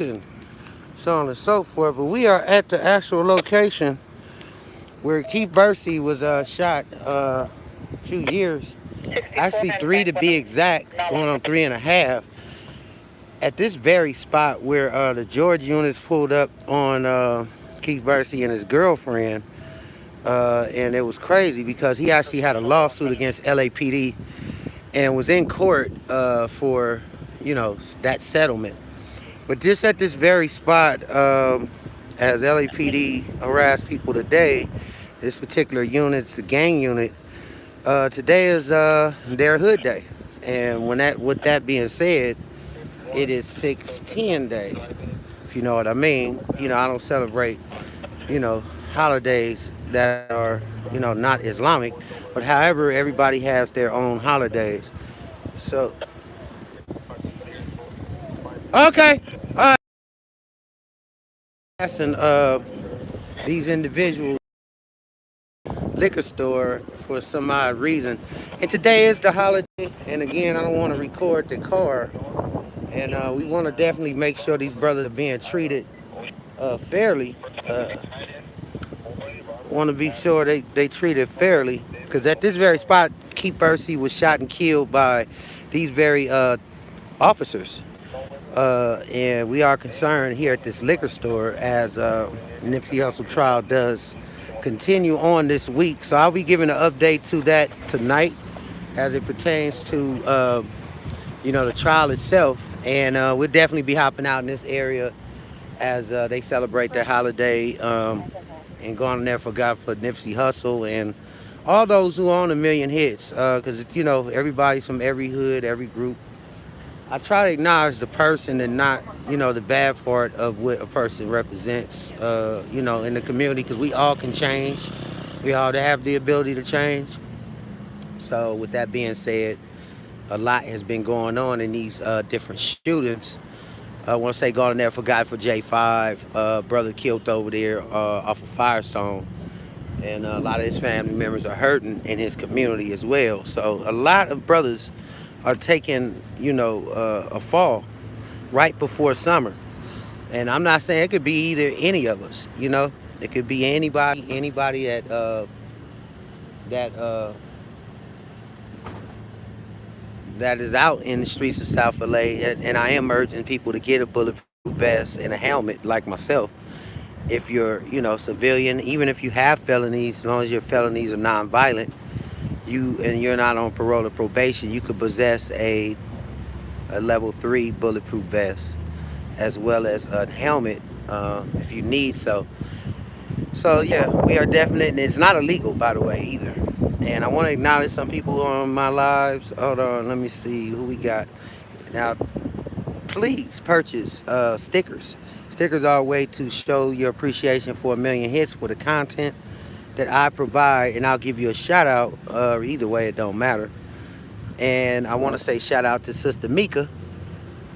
and so on and so forth. But we are at the actual location where Keith Bursey was shot a few years, actually three to be exact, going on 3.5, at this very spot where the George units pulled up on Keith Bursey and his girlfriend. And it was crazy because he actually had a lawsuit against LAPD and was in court for, that settlement. But just at this very spot, as LAPD harassed people today, this particular unit, the gang unit, today is their hood day. And with that being said, it is 610 day, if you know what I mean. I don't celebrate, holidays that are, not Islamic. But however, everybody has their own holidays. So, okay. Asking these individuals liquor store for some odd reason. And today is the holiday. And again, I don't want to record the car. And we want to definitely make sure these brothers are being treated fairly. Want to be sure they treated fairly. Because at this very spot, Keith Bursey was shot and killed by these very officers. And we are concerned here at this liquor store as Nipsey Hussle trial does continue on this week. So I'll be giving an update to that tonight as it pertains to, the trial itself. And we'll definitely be hopping out in this area as they celebrate their holiday and going there for God for Nipsey Hussle and all those who own a million hits. Because, everybody's from every hood, every group. I try to acknowledge the person and not, the bad part of what a person represents, in the community, because we all can change. We all have the ability to change. So with that being said, a lot has been going on in these different shootings. I want to say going there for God for J5, brother killed over there off of Firestone. And a lot of his family members are hurting in his community as well. So a lot of brothers are taking, a fall right before summer. And I'm not saying it could be either any of us, It could be anybody that is out in the streets of South LA. And I am urging people to get a bulletproof vest and a helmet like myself. If you're, civilian, even if you have felonies, as long as your felonies are non-violent, you're not on parole or probation, you could possess a level 3 bulletproof vest as well as a helmet if you need so yeah, we are definite, and it's not illegal, by the way, either. And I want to acknowledge some people on my lives. Hold on, let me see who we got now. Please purchase stickers. Stickers are a way to show your appreciation for a million hits for the content that I provide, and I'll give you a shout out. Either way, it don't matter. And I want to say shout out to Sister Mika,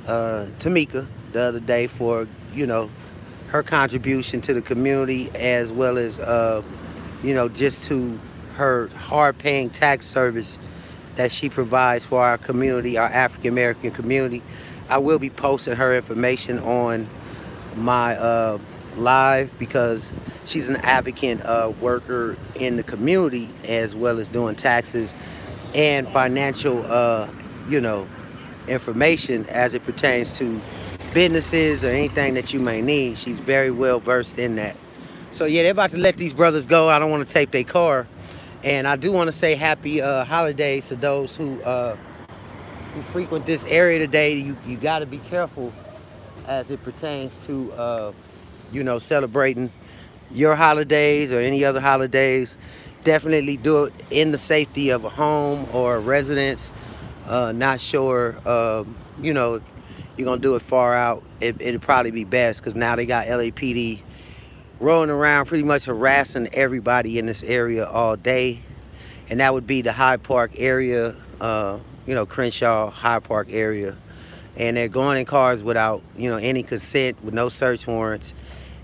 Tamika, the other day for her contribution to the community, as well as just to her hard-paying tax service that she provides for our community, our African American community. I will be posting her information on my live because she's an advocate worker in the community, as well as doing taxes and financial information as it pertains to businesses or anything that you may need. She's very well versed in that. So yeah, they're about to let these brothers go. I don't want to tape their car. And I do want to say happy holidays to those who frequent this area today. You got to be careful as it pertains to celebrating your holidays or any other holidays. Definitely do it in the safety of a home or a residence. Not sure, you're going to do it far out. It'll probably be best because now they got LAPD rolling around pretty much harassing everybody in this area all day. And that would be the Hyde Park area, Crenshaw, Hyde Park area. And they're going in cars without, any consent, with no search warrants,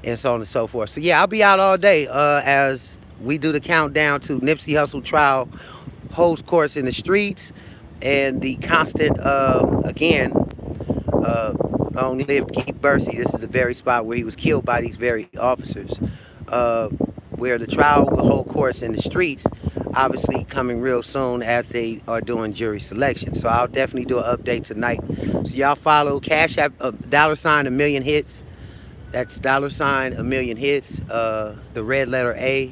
and so on and so forth. So yeah, I'll be out all day as we do the countdown to Nipsey Hussle trial holds course in the streets, and the constant, Long live Keith Bursey. This is the very spot where he was killed by these very officers. Uh, where the trial will hold courts in the streets, obviously coming real soon as they are doing jury selection. So I'll definitely do an update tonight. So y'all follow Cash App, $ a million hits. That's $ a million hits. The red letter A.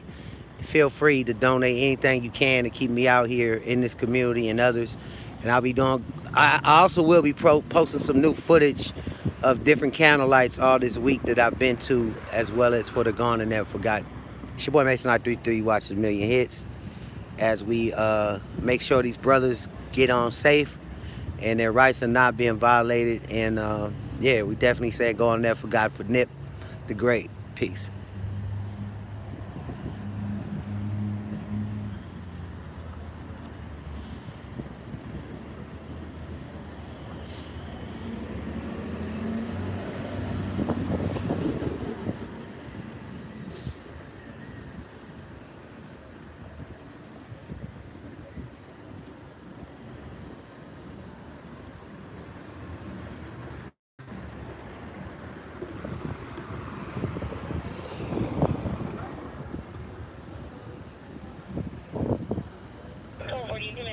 Feel free to donate anything you can to keep me out here in this community and others. And I'll be doing. I also will be posting some new footage of different candle lights all this week that I've been to, as well as for the Gone and Never Forgotten. It's your boy Mason 933 watching a million hits as we make sure these brothers get on safe and their rights are not being violated. And yeah, we definitely say Gone and Never Forgotten for Nip the Great. Peace.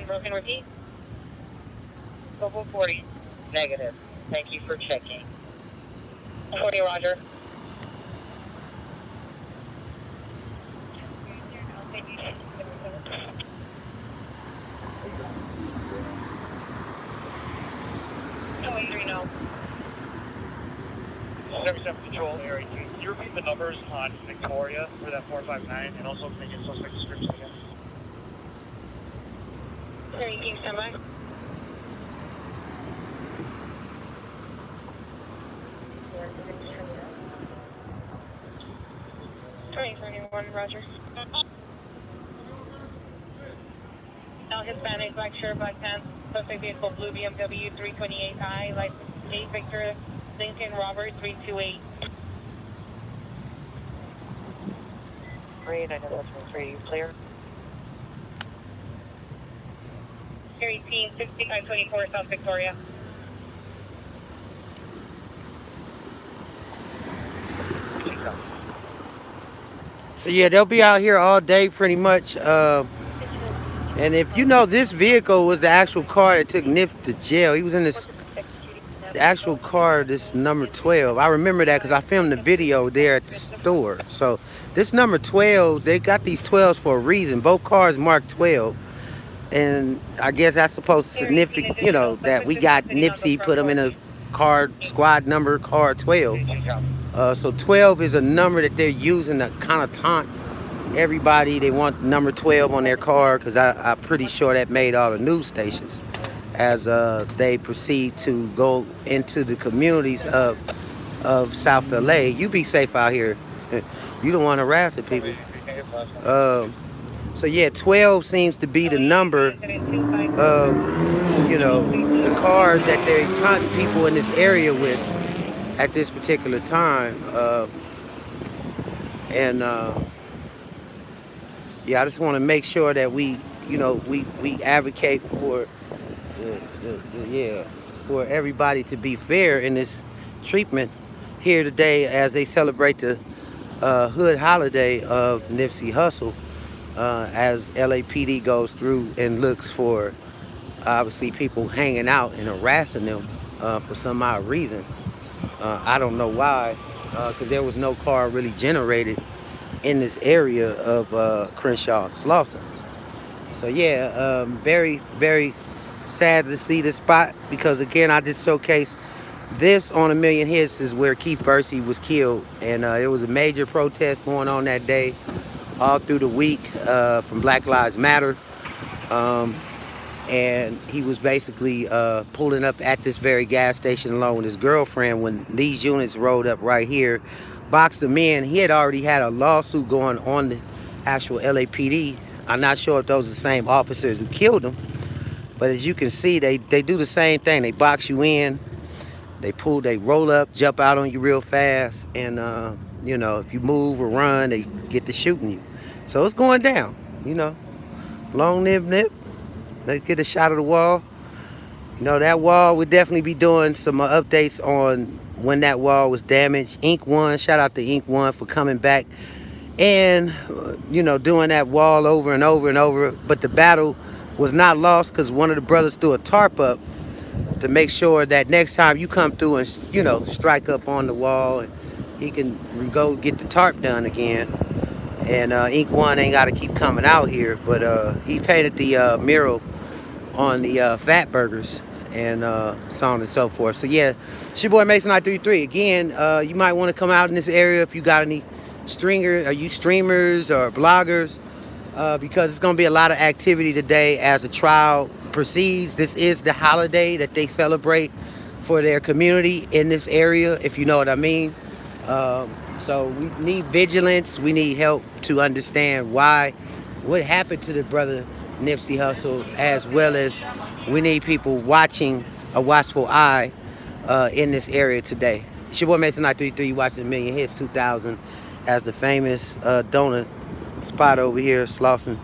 Broken repeat. Global 40. Negative. Thank you for checking. 40, Roger. No. 77 Control Area 2. Can you repeat the numbers on Victoria for that 459 and also make a suspect description again? Thank you so much. 2021, Roger. Al Hispanic, black shirt, black pants, suspect vehicle, blue BMW 328I, license 8 Victor Lincoln Robert 328. 3, clear. 18, 6524 South Victoria. So yeah, they'll be out here all day pretty much. And if you know, this vehicle was the actual car that took Nip to jail. He was in this the actual car, this number 12. I remember that because I filmed the video there at the store. So this number 12, they got these 12s for a reason. Both cars marked 12. And I guess that's supposed to significant, you know, that we got Nipsey, put him in a car, squad number, car 12. So 12 is a number that they're using to kind of taunt everybody. They want number 12 on their car because I'm pretty sure that made all the news stations as they proceed to go into the communities of South LA. You be safe out here. You don't want to harass the people. So yeah, 12 seems to be the number of, you know, the cars that they're taunting people in this area with at this particular time. And yeah, I just want to make sure that we, you know, we advocate for yeah, for everybody to be fair in this treatment here today as they celebrate the hood holiday of Nipsey Hussle. As LAPD goes through and looks for obviously people hanging out and harassing them for some odd reason. I don't know why, because there was no car really generated in this area of Crenshaw and Slauson. So yeah, very, very sad to see this spot because again, I just showcased this on a million hits is where Keith Bursey was killed. And it was a major protest going on that day all through the week from Black Lives Matter. And he was basically pulling up at this very gas station along with his girlfriend when these units rolled up right here, boxed him in. He had already had a lawsuit going on the actual LAPD. I'm not sure if those are the same officers who killed him, but as you can see, they do the same thing. They box you in, they roll up, jump out on you real fast, and you know, if you move or run, they get to shooting you. So it's going down, you know. Long live Nip. Let's get a shot of the wall. You know, that wall, we'll definitely be doing some updates on when that wall was damaged. Ink One, shout out to Ink One for coming back and doing that wall over and over and over. But the battle was not lost because one of the brothers threw a tarp up to make sure that next time you come through and strike up on the wall, and he can go get the tarp done again. And Ink One ain't got to keep coming out here, but he painted the mural on the fat burgers and so on and so forth. So yeah, it's your boy Mason 933. Again, you might want to come out in this area if you got any streamers or bloggers, because it's going to be a lot of activity today as the trial proceeds. This is the holiday that they celebrate for their community in this area, if you know what I mean. So we need vigilance. We need help to understand what happened to the brother Nipsey Hussle, as well as we need people watching a watchful eye in this area today. It's your boy Mason 933. You watching A Million Hits 2000 as the famous donut spot over here, Slauson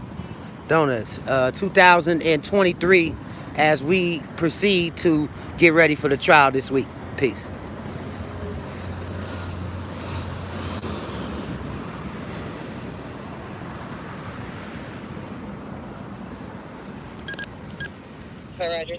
Donuts. 2023 as we proceed to get ready for the trial this week. Peace. Hi, Roger.